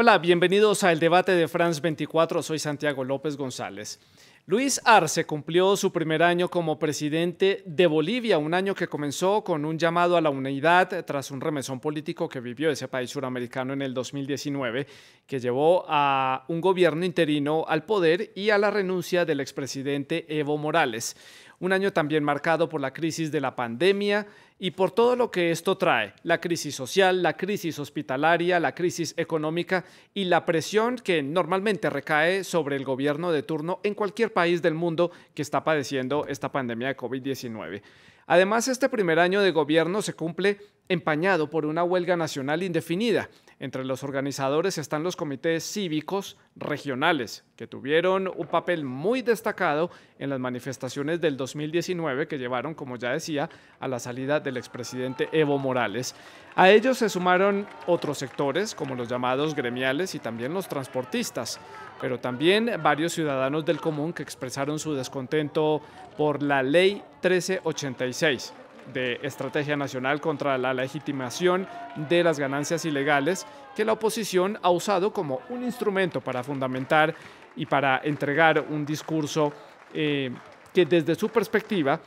Hola, bienvenidos a El Debate de France 24, soy Santiago López González. Luis Arce cumplió su primer año como presidente de Bolivia, un año que comenzó con un llamado a la unidad tras un remesón político que vivió ese país suramericano en el 2019, que llevó a un gobierno interino al poder y a la renuncia del expresidente Evo Morales. Un año también marcado por la crisis de la pandemia y por todo lo que esto trae, la crisis social, la crisis hospitalaria, la crisis económica y la presión que normalmente recae sobre el gobierno de turno en cualquier país del mundo que está padeciendo esta pandemia de COVID-19. Además, este primer año de gobierno se cumple empañado por una huelga nacional indefinida. Entre los organizadores están los comités cívicos regionales, que tuvieron un papel muy destacado en las manifestaciones del 2019 que llevaron, como ya decía, a la salida del expresidente Evo Morales. A ellos se sumaron otros sectores, como los llamados gremiales y también los transportistas, pero también varios ciudadanos del común que expresaron su descontento por la Ley 1386 de Estrategia Nacional contra la Legitimación de las Ganancias Ilegales, que la oposición ha usado como un instrumento para fundamentar y para entregar un discurso que desde su perspectiva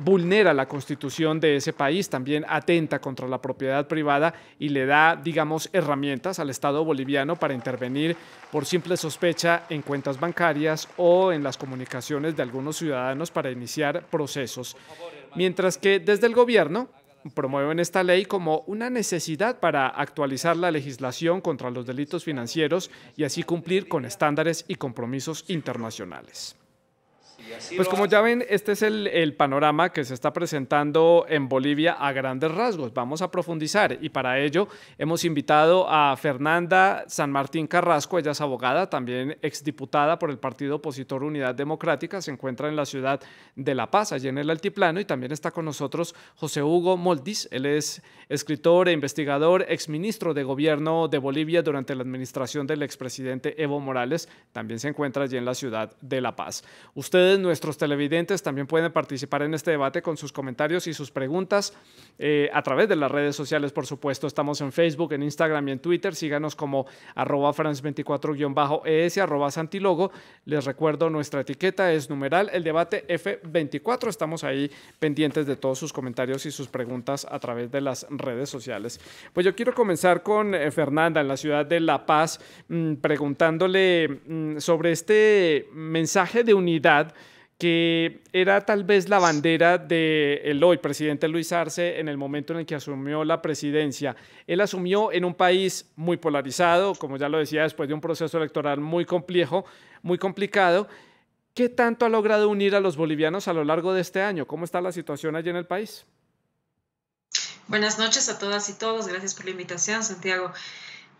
vulnera la constitución de ese país, también atenta contra la propiedad privada y le da, digamos, herramientas al Estado boliviano para intervenir por simple sospecha en cuentas bancarias o en las comunicaciones de algunos ciudadanos para iniciar procesos. Mientras que desde el gobierno promueven esta ley como una necesidad para actualizar la legislación contra los delitos financieros y así cumplir con estándares y compromisos internacionales. Pues como ya ven, este es el panorama que se está presentando en Bolivia a grandes rasgos. Vamos a profundizar y para ello hemos invitado a Fernanda San Martín Carrasco. Ella es abogada, también exdiputada por el partido opositor Unidad Democrática. Se encuentra en la ciudad de La Paz, allí en el Altiplano, y también está con nosotros José Hugo Moldis. Él es escritor e investigador, exministro de Gobierno de Bolivia durante la administración del expresidente Evo Morales. También se encuentra allí en la ciudad de La Paz. Ustedes, nuestros televidentes, también pueden participar en este debate con sus comentarios y sus preguntas a través de las redes sociales, por supuesto. Estamos en Facebook, en Instagram y en Twitter. Síganos como @France24-es, @Santilogo. Les recuerdo, nuestra etiqueta es numeral el debate F24. Estamos ahí pendientes de todos sus comentarios y sus preguntas a través de las redes sociales. Pues yo quiero comenzar con Fernanda en la ciudad de La Paz, preguntándole sobre este mensaje de unidad que era tal vez la bandera del hoy presidente Luis Arce en el momento en el que asumió la presidencia. Él asumió en un país muy polarizado, como ya lo decía, después de un proceso electoral muy complejo, muy complicado. ¿Qué tanto ha logrado unir a los bolivianos a lo largo de este año? ¿Cómo está la situación allí en el país? Buenas noches a todas y todos. Gracias por la invitación, Santiago.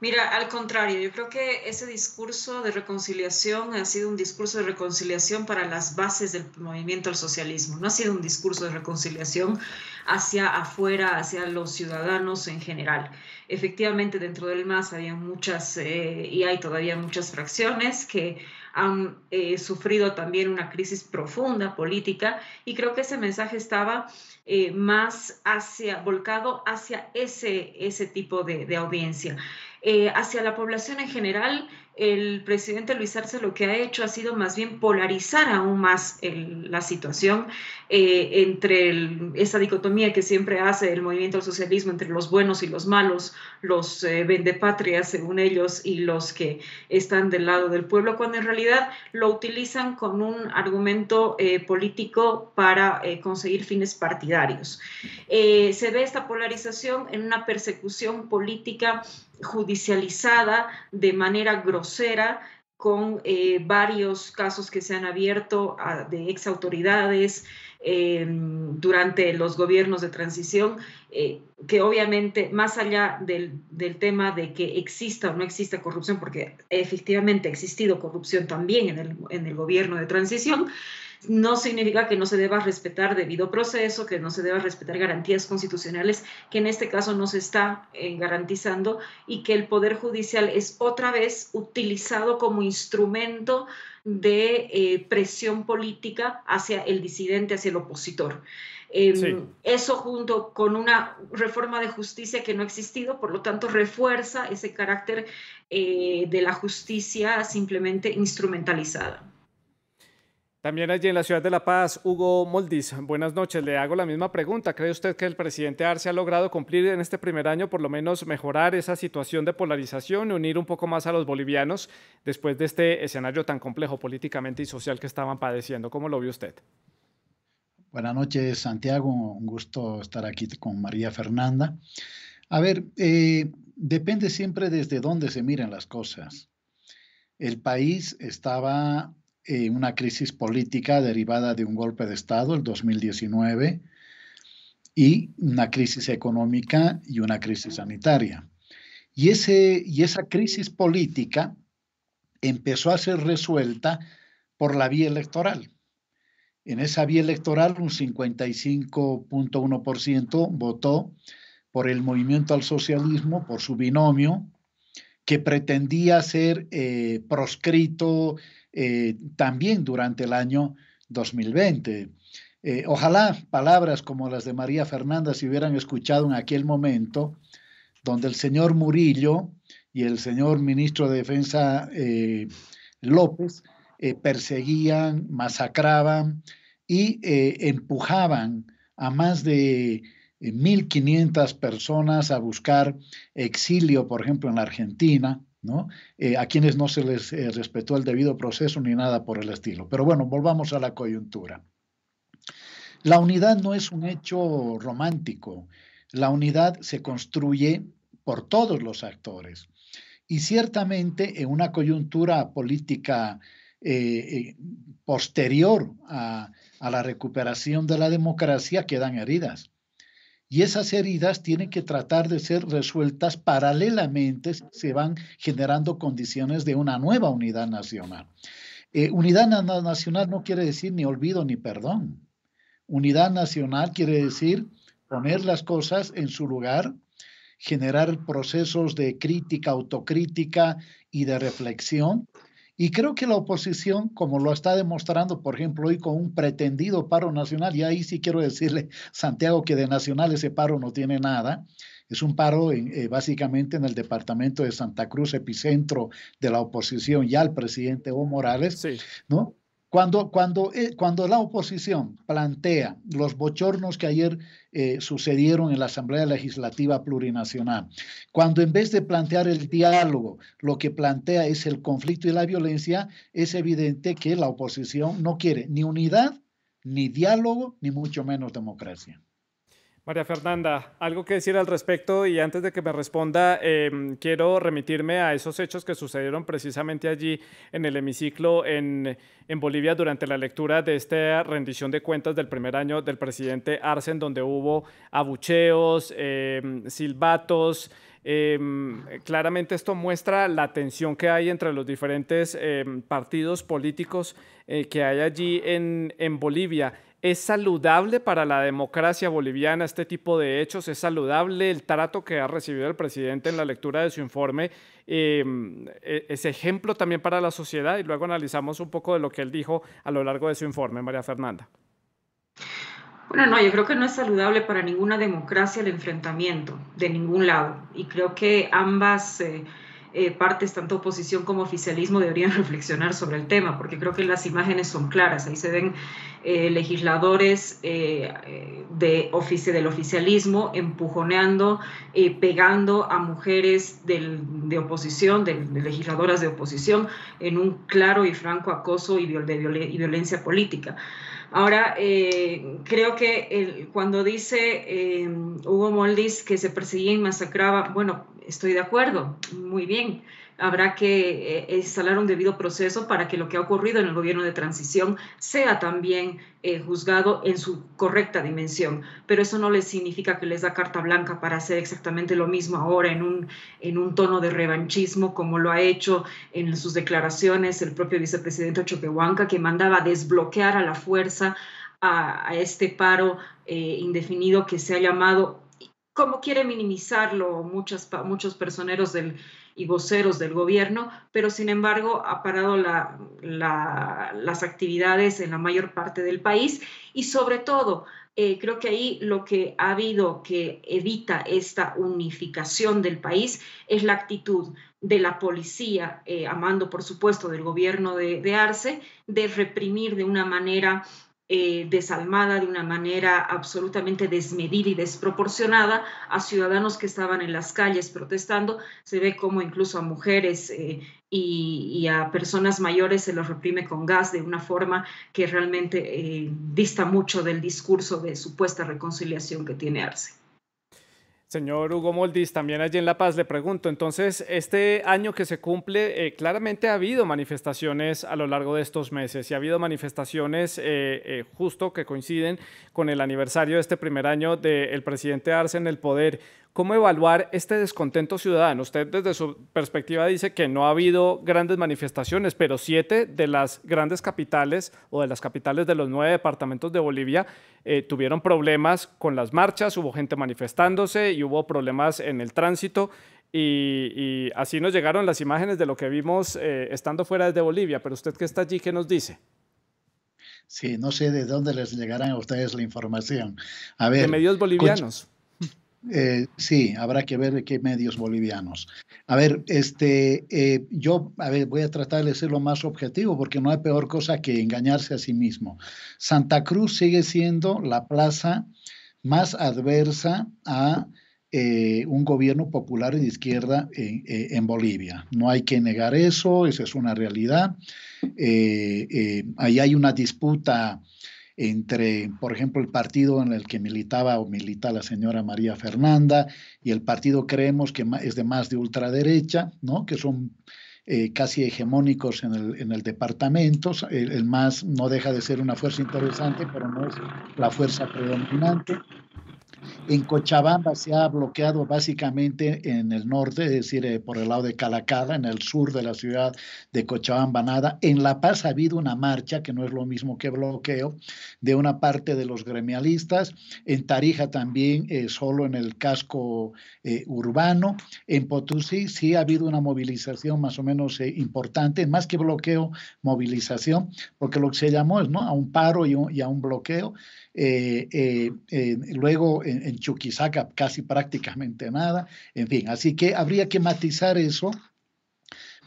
Mira, al contrario, yo creo que ese discurso de reconciliación ha sido un discurso de reconciliación para las bases del movimiento al socialismo. No ha sido un discurso de reconciliación hacia afuera, hacia los ciudadanos en general. Efectivamente, dentro del MAS había muchas, y hay todavía muchas fracciones que han sufrido también una crisis profunda política, y creo que ese mensaje estaba más volcado hacia ese tipo de audiencia. Hacia la población en general, el presidente Luis Arce lo que ha hecho ha sido más bien polarizar aún más la situación entre esa dicotomía que siempre hace el movimiento al socialismo entre los buenos y los malos, los vendepatrias según ellos y los que están del lado del pueblo, cuando en realidad lo utilizan con un argumento político para conseguir fines partidarios. Se ve esta polarización en una persecución política judicializada de manera grosera, con varios casos que se han abierto de exautoridades durante los gobiernos de transición, que obviamente, más allá del tema de que exista o no exista corrupción, porque efectivamente ha existido corrupción también en el gobierno de transición, No significa que no se deba respetar debido proceso, que no se deba respetar garantías constitucionales, que en este caso no se está garantizando, y que el Poder Judicial es otra vez utilizado como instrumento de presión política hacia el disidente, hacia el opositor. Sí. Eso junto con una reforma de justicia que no ha existido, por lo tanto refuerza ese carácter de la justicia simplemente instrumentalizada. También allí en la ciudad de La Paz, Hugo Moldis, buenas noches. Le hago la misma pregunta. ¿Cree usted que el presidente Arce ha logrado cumplir en este primer año, por lo menos mejorar esa situación de polarización y unir un poco más a los bolivianos después de este escenario tan complejo políticamente y social que estaban padeciendo? ¿Cómo lo vio usted? Buenas noches, Santiago. Un gusto estar aquí con María Fernanda. A ver, depende siempre desde dónde se miren las cosas. El país estaba en una crisis política derivada de un golpe de Estado, el 2019, y una crisis económica y una crisis sanitaria. Y esa crisis política empezó a ser resuelta por la vía electoral. En esa vía electoral, un 55.1% votó por el movimiento al socialismo, por su binomio, que pretendía ser proscrito también durante el año 2020. Ojalá palabras como las de María Fernanda se hubieran escuchado en aquel momento, donde el señor Murillo y el señor ministro de Defensa López perseguían, masacraban y empujaban a más de 1.500 personas a buscar exilio, por ejemplo, en la Argentina, ¿no? A quienes no se les respetó el debido proceso ni nada por el estilo. Pero bueno, volvamos a la coyuntura. La unidad no es un hecho romántico. La unidad se construye por todos los actores. Y ciertamente en una coyuntura política posterior a la recuperación de la democracia quedan heridas. Y esas heridas tienen que tratar de ser resueltas paralelamente, se van generando condiciones de una nueva unidad nacional. Unidad nacional no quiere decir ni olvido ni perdón. Unidad nacional quiere decir poner las cosas en su lugar, generar procesos de crítica, autocrítica y de reflexión. Y creo que la oposición, como lo está demostrando, por ejemplo, hoy con un pretendido paro nacional, y ahí sí quiero decirle, Santiago, que de nacional ese paro no tiene nada, es un paro básicamente en el departamento de Santa Cruz, epicentro de la oposición ya al presidente Evo Morales, Sí. ¿no? Cuando la oposición plantea los bochornos que ayer sucedieron en la Asamblea Legislativa Plurinacional, cuando en vez de plantear el diálogo, lo que plantea es el conflicto y la violencia, es evidente que la oposición no quiere ni unidad, ni diálogo, ni mucho menos democracia. María Fernanda, algo que decir al respecto y antes de que me responda, quiero remitirme a esos hechos que sucedieron precisamente allí en el hemiciclo en Bolivia durante la lectura de esta rendición de cuentas del primer año del presidente Arce, donde hubo abucheos, silbatos. Claramente esto muestra la tensión que hay entre los diferentes partidos políticos que hay allí en Bolivia. ¿Es saludable para la democracia boliviana este tipo de hechos? ¿Es saludable el trato que ha recibido el presidente en la lectura de su informe? ¿Es ejemplo también para la sociedad? Y luego analizamos un poco de lo que él dijo a lo largo de su informe, María Fernanda. Bueno, no, yo creo que no es saludable para ninguna democracia el enfrentamiento de ningún lado. Y creo que ambas partes, tanto oposición como oficialismo, deberían reflexionar sobre el tema, porque creo que las imágenes son claras. Ahí se ven legisladores del oficialismo empujoneando, pegando a mujeres de oposición, de legisladoras de oposición, en un claro y franco acoso y violencia política. Ahora, creo que cuando dice Hugo Moldis que se perseguía y masacraba, bueno, estoy de acuerdo, muy bien. habrá que instalar un debido proceso para que lo que ha ocurrido en el gobierno de transición sea también juzgado en su correcta dimensión. Pero eso no les significa que les da carta blanca para hacer exactamente lo mismo ahora en un tono de revanchismo, como lo ha hecho en sus declaraciones el propio vicepresidente Choquehuanca, que mandaba desbloquear a la fuerza a este paro indefinido que se ha llamado, como quiere minimizarlo muchos personeros y voceros del gobierno, pero sin embargo ha parado las actividades en la mayor parte del país y sobre todo creo que ahí lo que ha habido que evita esta unificación del país es la actitud de la policía, a mando por supuesto del gobierno de Arce, de reprimir de una manera desalmada, de una manera absolutamente desmedida y desproporcionada a ciudadanos que estaban en las calles protestando. Se ve como incluso a mujeres y a personas mayores se los reprime con gas de una forma que realmente dista mucho del discurso de supuesta reconciliación que tiene Arce. Señor Hugo Moldis, también allí en La Paz le pregunto, entonces, este año que se cumple, claramente ha habido manifestaciones a lo largo de estos meses y ha habido manifestaciones justo que coinciden con el aniversario de este primer año del presidente Arce en el poder. ¿Cómo evaluar este descontento ciudadano? Usted desde su perspectiva dice que no ha habido grandes manifestaciones, pero 7 de las grandes capitales o de las capitales de los 9 departamentos de Bolivia tuvieron problemas con las marchas, hubo gente manifestándose y hubo problemas en el tránsito y así nos llegaron las imágenes de lo que vimos estando fuera desde Bolivia. Pero usted que está allí, ¿qué nos dice? Sí, no sé de dónde les llegará a ustedes la información. A ver, de medios bolivianos. Sí, habrá que ver de qué medios bolivianos. A ver, yo voy a tratar de ser lo más objetivo porque no hay peor cosa que engañarse a sí mismo. Santa Cruz sigue siendo la plaza más adversa a un gobierno popular y de izquierda en Bolivia. No hay que negar eso, esa es una realidad. Ahí hay una disputa entre, por ejemplo, el partido en el que militaba o milita la señora María Fernanda y el partido Creemos, que es de más de ultraderecha, ¿no? Que son casi hegemónicos en el departamento. El MAS no deja de ser una fuerza interesante, pero no es la fuerza predominante. En Cochabamba se ha bloqueado básicamente en el norte, es decir, por el lado de Calacala, en el sur de la ciudad de Cochabamba nada. En La Paz ha habido una marcha, que no es lo mismo que bloqueo, de una parte de los gremialistas. En Tarija también, solo en el casco urbano. En Potosí sí ha habido una movilización más o menos importante, más que bloqueo, movilización, porque lo que se llamó es, ¿no?, a un paro y a un bloqueo. Luego en Chuquisaca casi prácticamente nada, en fin, así que habría que matizar eso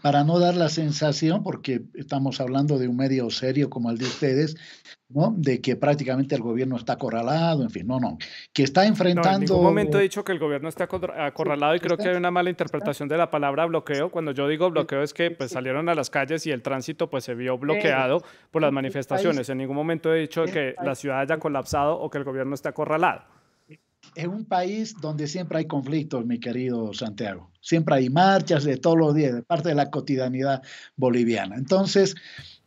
para no dar la sensación, porque estamos hablando de un medio serio como el de ustedes, ¿no?, de que prácticamente el gobierno está acorralado, en fin, no, que está enfrentando... No, en ningún momento he dicho que el gobierno está acorralado y creo que hay una mala interpretación de la palabra bloqueo. Cuando yo digo bloqueo es que pues salieron a las calles y el tránsito pues se vio bloqueado por las manifestaciones. En ningún momento he dicho que la ciudad haya colapsado o que el gobierno esté acorralado. Es un país donde siempre hay conflictos, mi querido Santiago. Siempre hay marchas de todos los días, de parte de la cotidianidad boliviana. Entonces...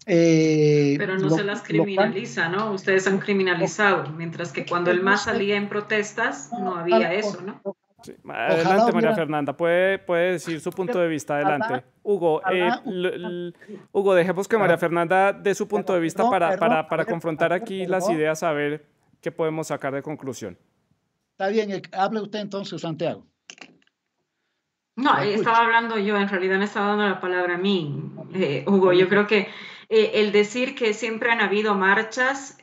pero no se las criminaliza, ¿no? Ustedes han criminalizado, mientras que cuando el MAS salía en protestas no había eso, ¿no? Sí. Adelante, María Fernanda, puede decir su punto de vista. Adelante. Hugo, Hugo, dejemos que María Fernanda dé su punto de vista para confrontar aquí las ideas, a ver qué podemos sacar de conclusión. Está bien, hable usted entonces, Santiago. No, estaba hablando yo, en realidad me estaba dando la palabra a mí, Hugo. Yo creo que el decir que siempre han habido marchas,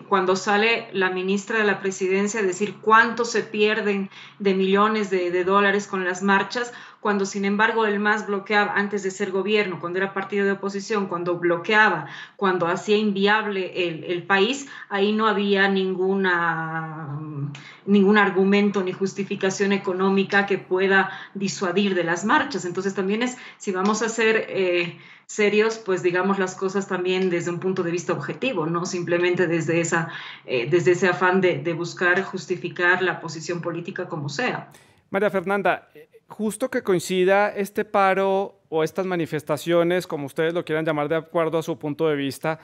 cuando sale la ministra de la presidencia a decir cuánto se pierden de millones de dólares con las marchas, cuando sin embargo el MAS bloqueaba antes de ser gobierno, cuando era partido de oposición, cuando bloqueaba, cuando hacía inviable el país, ahí no había ningún argumento ni justificación económica que pueda disuadir de las marchas. Entonces también si vamos a ser serios, pues digamos las cosas también desde un punto de vista objetivo, no simplemente desde ese afán de buscar justificar la posición política como sea. María Fernanda, justo que coincida este paro o estas manifestaciones, como ustedes lo quieran llamar de acuerdo a su punto de vista,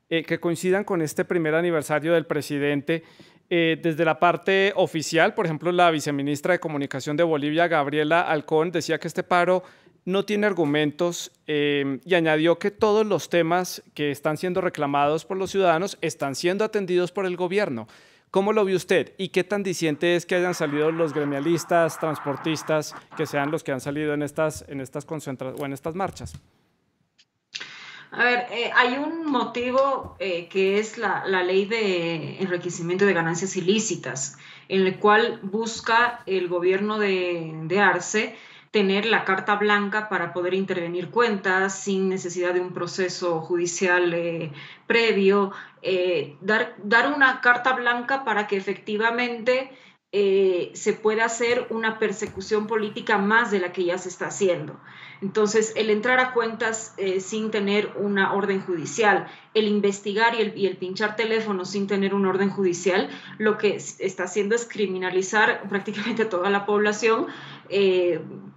que coincidan con este primer aniversario del presidente, desde la parte oficial, por ejemplo, la viceministra de Comunicación de Bolivia, Gabriela Alcón, decía que este paro no tiene argumentos y añadió que todos los temas que están siendo reclamados por los ciudadanos están siendo atendidos por el gobierno. ¿Cómo lo vio usted? ¿Y qué tan diciente es que hayan salido los gremialistas, transportistas, que sean los que han salido en estas concentraciones o en estas marchas? A ver, hay un motivo que es la ley de enriquecimiento de ganancias ilícitas, en el cual busca el gobierno de Arce tener la carta blanca para poder intervenir cuentas sin necesidad de un proceso judicial previo, dar una carta blanca para que efectivamente se pueda hacer una persecución política más de la que ya se está haciendo. Entonces, el entrar a cuentas sin tener una orden judicial, el investigar y el pinchar teléfonos sin tener una orden judicial, lo que está haciendo es criminalizar prácticamente a toda la población,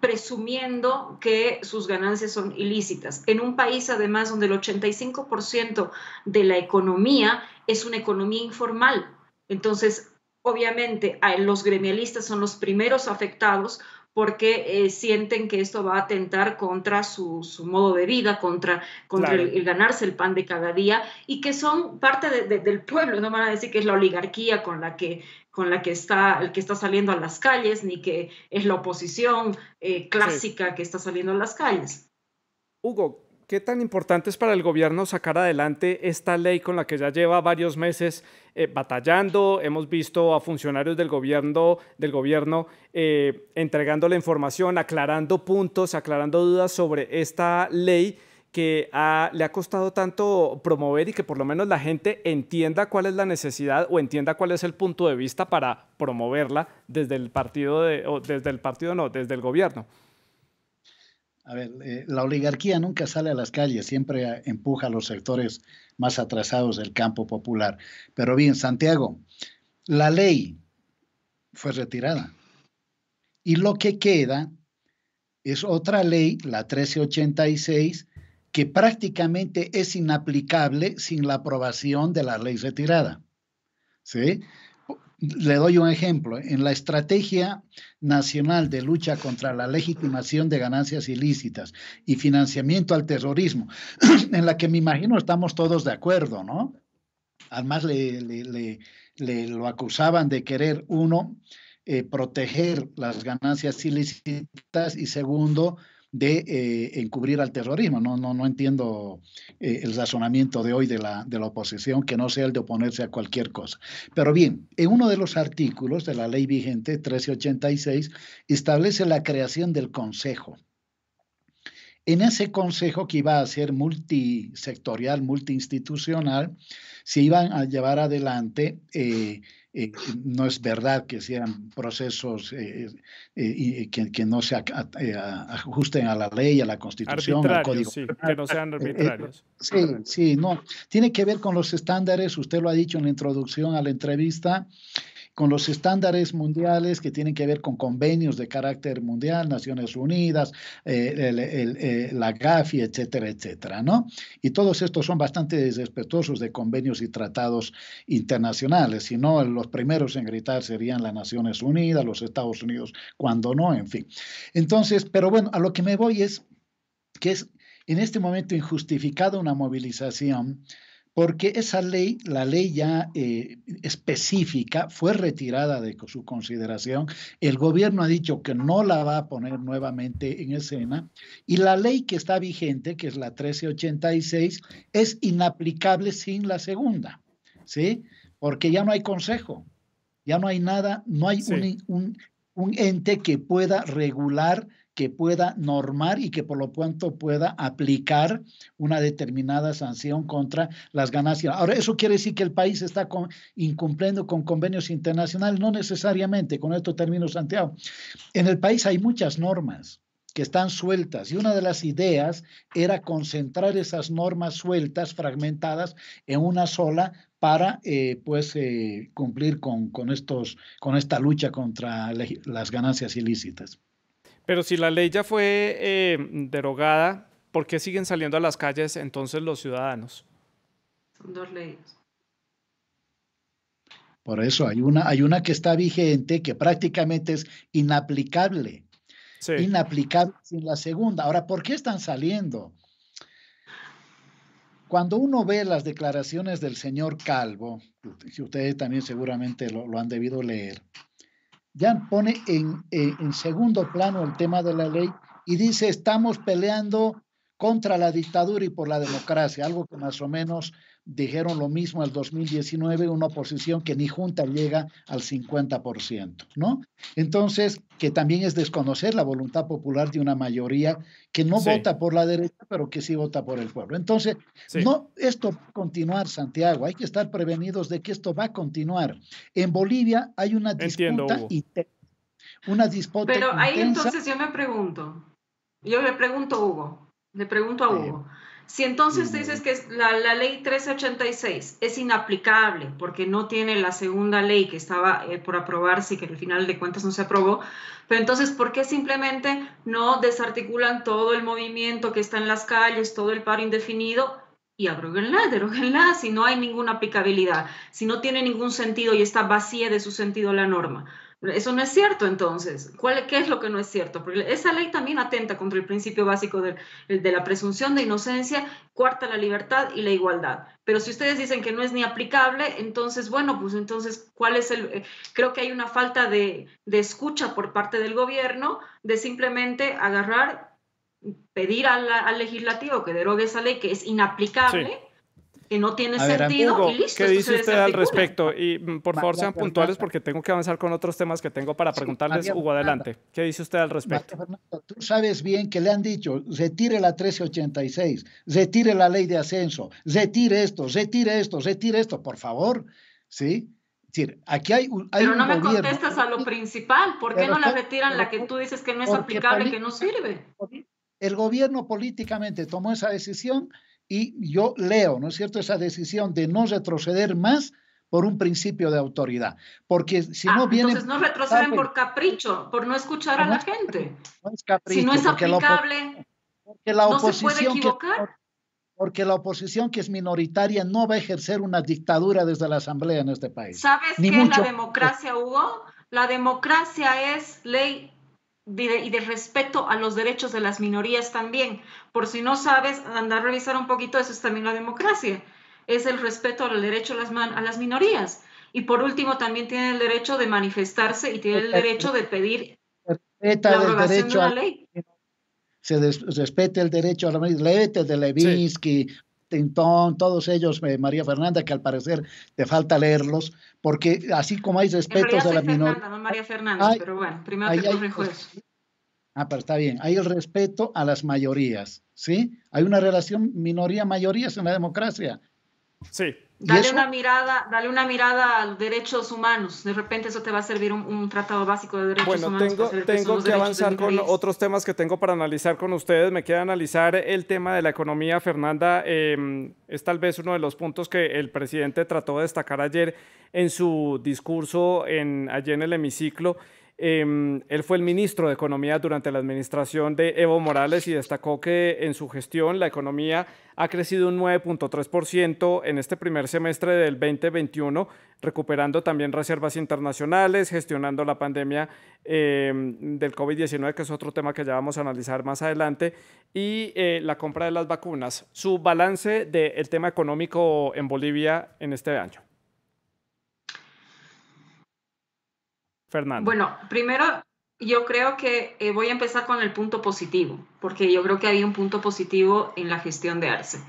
presumiendo que sus ganancias son ilícitas. En un país, además, donde el 85% de la economía es una economía informal. Entonces, obviamente, los gremialistas son los primeros afectados porque sienten que esto va a atentar contra su modo de vida, contra claro, el ganarse el pan de cada día, y que son parte del pueblo. No van a decir que es la oligarquía con la que está, el que está saliendo a las calles, ni que es la oposición clásica sí, que está saliendo a las calles. Hugo, ¿qué tan importante es para el gobierno sacar adelante esta ley con la que ya lleva varios meses batallando? Hemos visto a funcionarios del gobierno entregando la información, aclarando puntos, aclarando dudas sobre esta ley que le ha costado tanto promover y que por lo menos la gente entienda cuál es la necesidad o entienda cuál es el punto de vista para promoverla desde el gobierno. A ver, la oligarquía nunca sale a las calles, siempre empuja a los sectores más atrasados del campo popular. Pero bien, Santiago, la ley fue retirada y lo que queda es otra ley, la 1386, que prácticamente es inaplicable sin la aprobación de la ley retirada. ¿Sí? Le doy un ejemplo. En la Estrategia Nacional de Lucha contra la Legitimación de Ganancias Ilícitas y Financiamiento al Terrorismo, en la que me imagino estamos todos de acuerdo, ¿no? Además, lo acusaban de querer, uno, proteger las ganancias ilícitas y segundo, de encubrir al terrorismo. No entiendo el razonamiento de hoy de la oposición, que no sea el de oponerse a cualquier cosa. Pero bien, en uno de los artículos de la ley vigente, 1386, establece la creación del consejo. En ese consejo, que iba a ser multisectorial, multiinstitucional, se iban a llevar adelante no es verdad que sean procesos que no se ajusten a la ley, a la Constitución, al Código sí, que no sean arbitrarios. Sí, no. Tiene que ver con los estándares, usted lo ha dicho en la introducción a la entrevista, con los estándares mundiales que tienen que ver con convenios de carácter mundial, Naciones Unidas, la GAFI, etcétera, etcétera, ¿no? Y todos estos son bastante respetuosos de convenios y tratados internacionales, si no, los primeros en gritar serían las Naciones Unidas, los Estados Unidos, cuando no, en fin. Entonces, pero bueno, a lo que me voy es que es en este momento injustificada una movilización, porque esa ley, la ley ya específica, fue retirada de su consideración. El gobierno ha dicho que no la va a poner nuevamente en escena, y la ley que está vigente, que es la 1386, es inaplicable sin la segunda, ¿sí? Porque ya no hay consejo, ya no hay nada, no hay sí, un ente que pueda regular, que pueda normar y que por lo pronto pueda aplicar una determinada sanción contra las ganancias. Ahora, ¿eso quiere decir que el país está incumpliendo con convenios internacionales? No necesariamente. Con esto termino, Santiago. En el país hay muchas normas que están sueltas, y una de las ideas era concentrar esas normas sueltas, fragmentadas, en una sola para cumplir con esta lucha contra las ganancias ilícitas. Pero si la ley ya fue derogada, ¿por qué siguen saliendo a las calles entonces los ciudadanos? Son dos leyes. Por eso hay una que está vigente que prácticamente es inaplicable, Sí, inaplicable sin la segunda. Ahora, ¿por qué están saliendo? Cuando uno ve las declaraciones del señor Calvo, que ustedes también seguramente lo han debido leer, ya pone en segundo plano el tema de la ley y dice, estamos peleando contra la dictadura y por la democracia, algo que más o menos dijeron lo mismo el 2019, una oposición que ni junta llega al 50%, ¿no? Entonces, que también es desconocer la voluntad popular de una mayoría que no sí, vota por la derecha, pero que sí vota por el pueblo. Entonces, sí. no, esto va a continuar, Santiago, hay que estar prevenidos de que esto va a continuar. En Bolivia hay una Entiendo, disputa, Hugo. una disputa Pero ahí intensa. entonces yo le pregunto a Hugo, le pregunto a eh, Hugo, si entonces Dime, dices que la ley 1386 es inaplicable porque no tiene la segunda ley que estaba por aprobarse y que al final de cuentas no se aprobó, pero entonces, ¿por qué simplemente no desarticulan todo el movimiento que está en las calles, todo el paro indefinido? Y deróguenla, si no hay ninguna aplicabilidad, si no tiene ningún sentido y está vacía de su sentido la norma. Eso no es cierto, entonces. ¿Qué es lo que no es cierto? Porque esa ley también atenta contra el principio básico de la presunción de inocencia, cuarta la libertad y la igualdad. Pero si ustedes dicen que no es ni aplicable, entonces, bueno, pues entonces, ¿cuál es creo que hay una falta de escucha por parte del gobierno de simplemente agarrar, pedir al legislativo que derogue esa ley que es Sí. inaplicable, que no tiene a ver, sentido y Hugo, listo, ¿qué esto dice se usted al desarticula. respecto? Y por favor María sean puntuales Fernanda, porque tengo que avanzar con otros temas que tengo para sí, preguntarles. Hugo, adelante. ¿Qué dice usted al respecto? María Fernanda, tú sabes bien que le han dicho, retire la 1386, retire la ley de ascenso, retire esto, por favor, ¿sí? Es decir, aquí hay Pero un no me gobierno, contestas a lo principal. ¿Por qué pero, no la retiran pero la que tú dices que no es porque aplicable, que no sirve? el gobierno políticamente tomó esa decisión y yo leo, ¿no es cierto?, esa decisión de no retroceder más por un principio de autoridad, porque si no vienen Entonces no retroceden por capricho, por no escuchar a no la es capricho, gente. no es Si no capricho, es aplicable, porque la no se puede oposición que equivocar. porque la oposición que es minoritaria no va a ejercer una dictadura desde la asamblea en este país, ¿Sabes ni qué es la mucho. democracia, Hugo? La democracia es ley y de respeto a los derechos de las minorías también. Por si no sabes, anda a revisar un poquito, eso es también la democracia. Es el respeto al derecho a las minorías. Y por último, también tiene el derecho de manifestarse y tiene el derecho de pedir Respeta la el abrogación de derecho una a ley. respete el derecho a la léete de Sí, Levinsky, Tintón, todos ellos, María Fernanda, que al parecer te falta leerlos, porque así como hay En respetos realidad de soy la minoría, Fernanda, no María Fernández, hay, pero bueno, primero te hay corrijo eso. pero está bien, hay el respeto a las mayorías, ¿sí? Hay una relación minoría-mayorías en la democracia. sí. Y eso, Dale una mirada a los derechos humanos. De repente eso te va a servir un tratado básico de derechos Bueno, humanos para saber qué son tengo los que derechos de avanzar con minorías. otros temas que tengo para analizar con ustedes. Me queda analizar el tema de la economía, Fernanda. Es tal vez uno de los puntos que el presidente trató de destacar ayer en su discurso allí en el hemiciclo. Él fue el ministro de Economía durante la administración de Evo Morales y destacó que en su gestión la economía ha crecido un 9.3% en este primer semestre del 2021, recuperando también reservas internacionales, gestionando la pandemia del COVID-19, que es otro tema que ya vamos a analizar más adelante, y la compra de las vacunas. Su balance del tema económico en Bolivia en este año. Fernanda. Bueno, primero yo creo que voy a empezar con el punto positivo, porque yo creo que había un punto positivo en la gestión de Arce.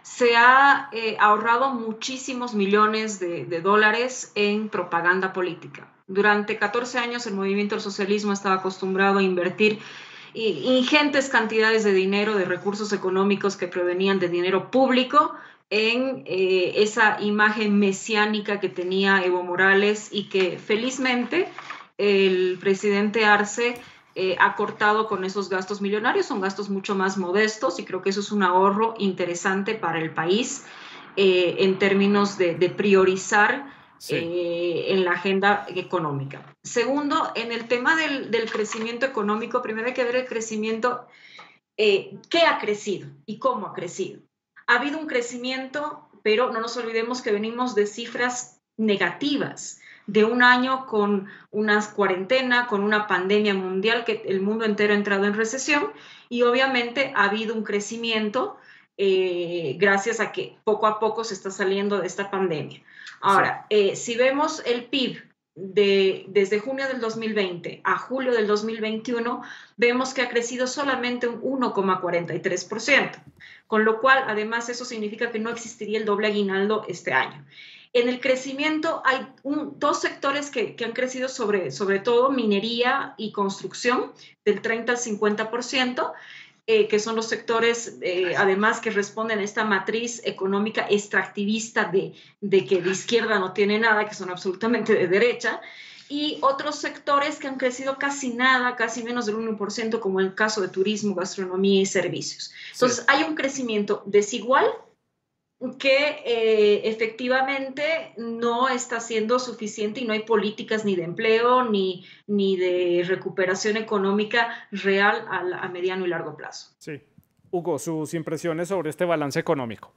Se ha ahorrado muchísimos millones de dólares en propaganda política. Durante 14 años el movimiento del socialismo estaba acostumbrado a invertir ingentes cantidades de dinero, de recursos económicos que provenían de dinero público en esa imagen mesiánica que tenía Evo Morales y que felizmente el presidente Arce ha cortado con esos gastos millonarios, son gastos mucho más modestos y creo que eso es un ahorro interesante para el país en términos de priorizar Sí. en la agenda económica. Segundo, en el tema del crecimiento económico, primero hay que ver el crecimiento, qué ha crecido y cómo ha crecido. Ha habido un crecimiento, pero no nos olvidemos que venimos de cifras negativas, de un año con una cuarentena, con una pandemia mundial, que el mundo entero ha entrado en recesión, y obviamente ha habido un crecimiento gracias a que poco a poco se está saliendo de esta pandemia. Ahora, si vemos el PIB desde junio del 2020 a julio del 2021, vemos que ha crecido solamente un 1,43%, con lo cual, además, eso significa que no existiría el doble aguinaldo este año. En el crecimiento hay dos sectores que han crecido sobre todo, minería y construcción, del 30 al 50%, que son los sectores, además, que responden a esta matriz económica extractivista de que de izquierda no tiene nada, que son absolutamente de derecha, y otros sectores que han crecido casi nada, casi menos del 1%, como el caso de turismo, gastronomía y servicios. Entonces, hay un crecimiento desigual que efectivamente no está siendo suficiente, y no hay políticas ni de empleo ni de recuperación económica real a mediano y largo plazo. Sí. Hugo, sus impresiones sobre este balance económico.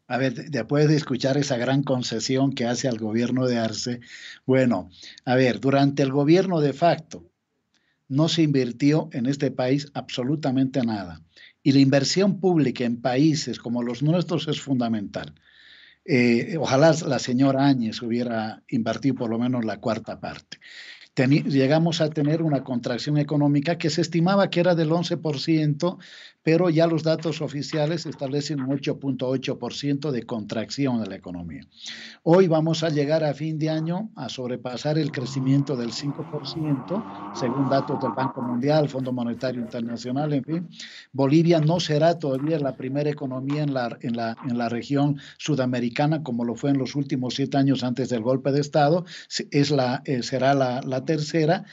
A ver, después de escuchar esa gran concesión que hace al gobierno de Arce, bueno, a ver, durante el gobierno de facto no se invirtió en este país absolutamente nada. Y la inversión pública en países como los nuestros es fundamental. Ojalá la señora Áñez hubiera invertido por lo menos la cuarta parte. Llegamos a tener una contracción económica que se estimaba que era del 11%, pero ya los datos oficiales establecen un 8,8% de contracción de la economía. Hoy vamos a llegar a fin de año a sobrepasar el crecimiento del 5%, según datos del Banco Mundial, Fondo Monetario Internacional, en fin. Bolivia no será todavía la primera economía en la región sudamericana, como lo fue en los últimos 7 años antes del golpe de Estado. Será la tercera.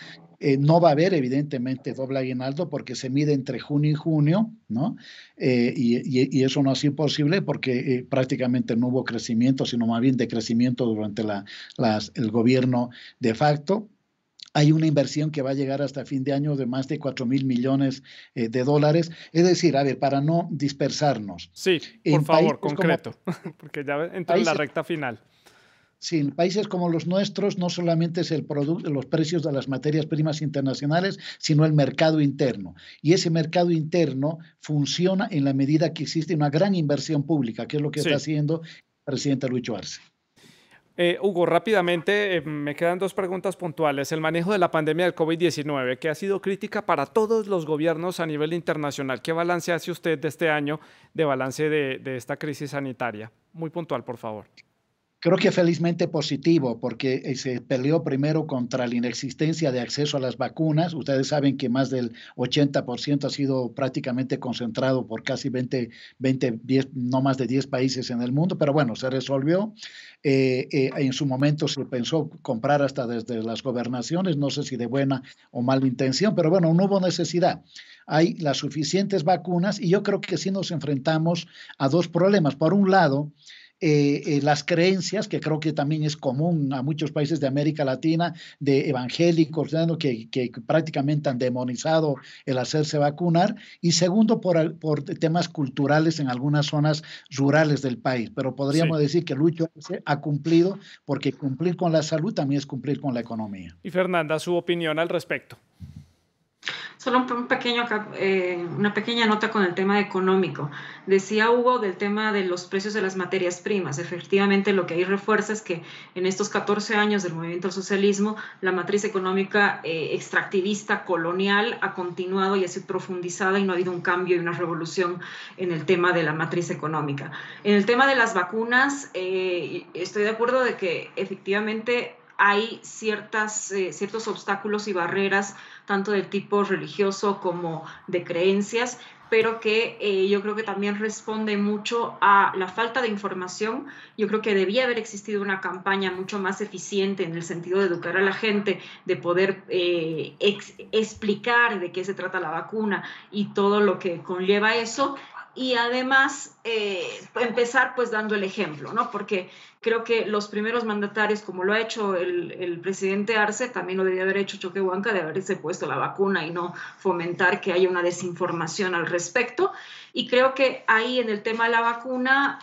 No va a haber, evidentemente, doble aguinaldo porque se mide entre junio y junio, ¿no? Y eso no ha sido posible porque prácticamente no hubo crecimiento, sino más bien decrecimiento durante el gobierno de facto. Hay una inversión que va a llegar hasta fin de año de más de 4.000 millones de dólares. Es decir, a ver, para no dispersarnos. Sí, por favor, concreto, porque ya entra en la recta final. Sí, en países como los nuestros no solamente es los precios de las materias primas internacionales, sino el mercado interno. Y ese mercado interno funciona en la medida que existe una gran inversión pública, que es lo que está haciendo el presidente Lucho Arce. Hugo, rápidamente, me quedan 2 preguntas puntuales. El manejo de la pandemia del COVID-19, que ha sido crítica para todos los gobiernos a nivel internacional. ¿Qué balance hace usted de este año de balance de esta crisis sanitaria? Muy puntual, por favor. Creo que felizmente positivo, porque se peleó primero contra la inexistencia de acceso a las vacunas. Ustedes saben que más del 80% ha sido prácticamente concentrado por casi 10, no más de 10 países en el mundo, pero bueno, se resolvió. En su momento se pensó comprar hasta desde las gobernaciones, no sé si de buena o mala intención, pero bueno, no hubo necesidad. Hay las suficientes vacunas y yo creo que sí nos enfrentamos a 2 problemas. Por un lado, las creencias, que creo que también es común a muchos países de América Latina, de evangélicos, ¿no? que prácticamente han demonizado el hacerse vacunar, y segundo, por temas culturales en algunas zonas rurales del país, pero podríamos decir que Lucho ha cumplido, porque cumplir con la salud también es cumplir con la economía. Y Fernanda, su opinión al respecto. Solo una pequeña nota con el tema económico. Decía Hugo del tema de los precios de las materias primas. Efectivamente, lo que ahí refuerza es que en estos 14 años del movimiento al socialismo, la matriz económica extractivista colonial ha continuado y ha sido profundizada, y no ha habido un cambio y una revolución en el tema de la matriz económica. En el tema de las vacunas, estoy de acuerdo de que efectivamente hay ciertos obstáculos y barreras, tanto del tipo religioso como de creencias, pero que yo creo que también responde mucho a la falta de información. Yo creo que debía haber existido una campaña mucho más eficiente en el sentido de educar a la gente, de poder explicar de qué se trata la vacuna y todo lo que conlleva eso. y además empezar pues dando el ejemplo, ¿no? Porque creo que los primeros mandatarios, como lo ha hecho el presidente Arce, también lo debería haber hecho Choquehuanca, de haberse puesto la vacuna y no fomentar que haya una desinformación al respecto. Y creo que ahí en el tema de la vacuna,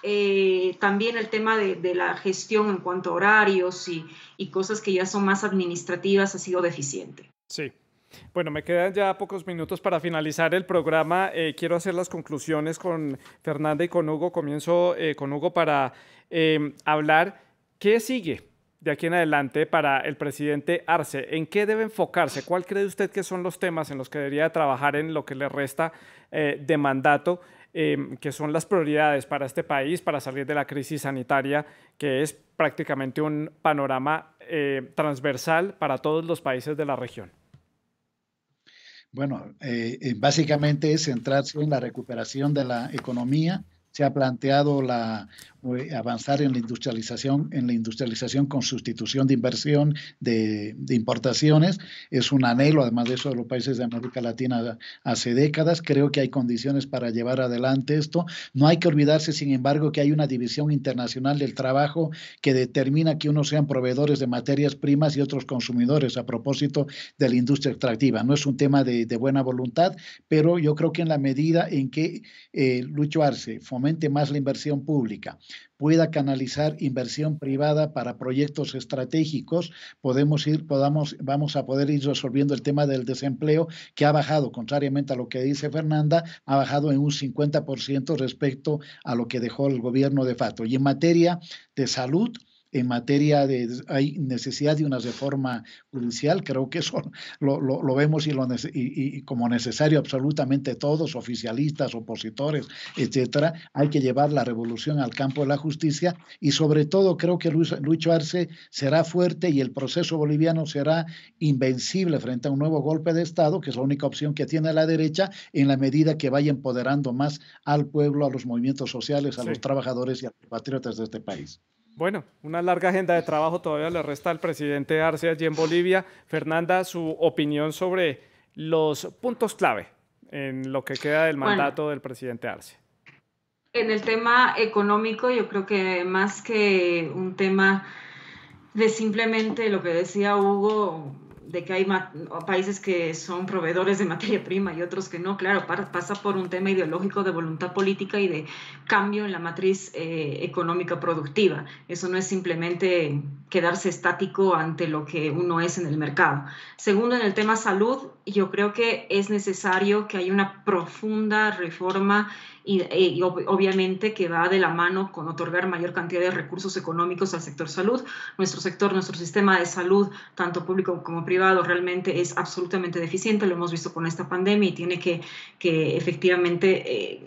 también el tema de la gestión en cuanto a horarios y cosas que ya son más administrativas ha sido deficiente. Sí. Bueno, me quedan ya pocos minutos para finalizar el programa. Quiero hacer las conclusiones con Fernanda y con Hugo. Comienzo con Hugo para hablar qué sigue de aquí en adelante para el presidente Arce. ¿En qué debe enfocarse? ¿Cuál cree usted que son los temas en los que debería trabajar en lo que le resta de mandato? Que son las prioridades para este país, para salir de la crisis sanitaria, que es prácticamente un panorama transversal para todos los países de la región. Bueno, básicamente es centrarse en la recuperación de la economía. Se ha planteado avanzar en la industrialización con sustitución de inversión de importaciones. Es un anhelo, además de eso, de los países de América Latina hace décadas. Creo que hay condiciones para llevar adelante esto. No hay que olvidarse, sin embargo, que hay una división internacional del trabajo que determina que unos sean proveedores de materias primas y otros consumidores a propósito de la industria extractiva. No es un tema de buena voluntad, pero yo creo que en la medida en que Lucho Arce fomente más la inversión pública, pueda canalizar inversión privada para proyectos estratégicos, vamos a poder ir resolviendo el tema del desempleo, que ha bajado, contrariamente a lo que dice Fernanda, ha bajado en un 50% respecto a lo que dejó el gobierno de facto. Y en materia de salud, hay necesidad de una reforma judicial, creo que eso lo vemos y como necesario absolutamente todos, oficialistas, opositores, etcétera. Hay que llevar la revolución al campo de la justicia y sobre todo creo que Lucho Arce será fuerte y el proceso boliviano será invencible frente a un nuevo golpe de Estado, que es la única opción que tiene la derecha, en la medida que vaya empoderando más al pueblo, a los movimientos sociales, a los trabajadores y a los patriotas de este país. Bueno, una larga agenda de trabajo todavía le resta al presidente Arce allí en Bolivia. Fernanda, su opinión sobre los puntos clave en lo que queda del mandato del presidente Arce. En el tema económico, yo creo que más que un tema de simplemente lo que decía Hugo, de que hay países que son proveedores de materia prima y otros que no, claro, pasa por un tema ideológico de voluntad política y de cambio en la matriz económica productiva. Eso no es simplemente quedarse estático ante lo que uno es en el mercado. Segundo, en el tema salud, yo creo que es necesario que haya una profunda reforma y obviamente que va de la mano con otorgar mayor cantidad de recursos económicos al sector salud. Nuestro sistema de salud, tanto público como privado, realmente es absolutamente deficiente, lo hemos visto con esta pandemia y tiene que efectivamente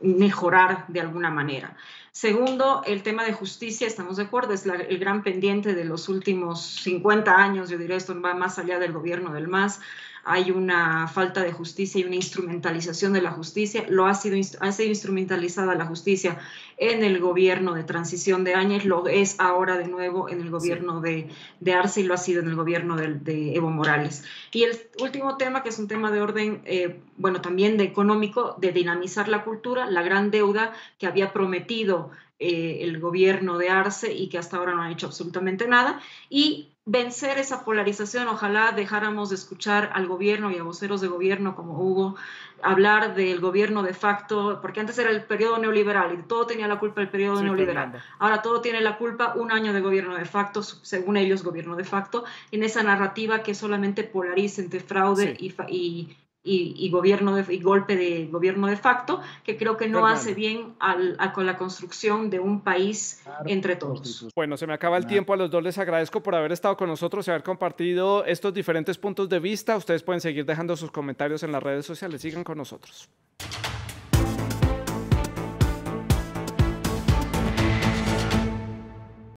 mejorar de alguna manera. Segundo, el tema de justicia, estamos de acuerdo, es el gran pendiente de los últimos 50 años, yo diría, esto va más allá del gobierno del MAS. Hay una falta de justicia y una instrumentalización de la justicia. Ha sido instrumentalizada la justicia en el gobierno de transición de Áñez, lo es ahora de nuevo en el gobierno de Arce y lo ha sido en el gobierno de Evo Morales. Y el último tema, que es un tema de orden, bueno, también de económico, de dinamizar la cultura, la gran deuda que había prometido el gobierno de Arce y que hasta ahora no han hecho absolutamente nada, y vencer esa polarización. Ojalá dejáramos de escuchar al gobierno y a voceros de gobierno como Hugo hablar del gobierno de facto, porque antes era el periodo neoliberal y todo tenía la culpa del periodo neoliberal. Fernando. Ahora todo tiene la culpa un año de gobierno de facto, según ellos gobierno de facto, en esa narrativa que solamente polariza entre fraude y golpe de gobierno de facto, que creo que no hace bien con la construcción de un país entre todos. Bueno, se me acaba el tiempo. A los dos les agradezco por haber estado con nosotros y haber compartido estos diferentes puntos de vista. Ustedes pueden seguir dejando sus comentarios en las redes sociales. Sigan con nosotros.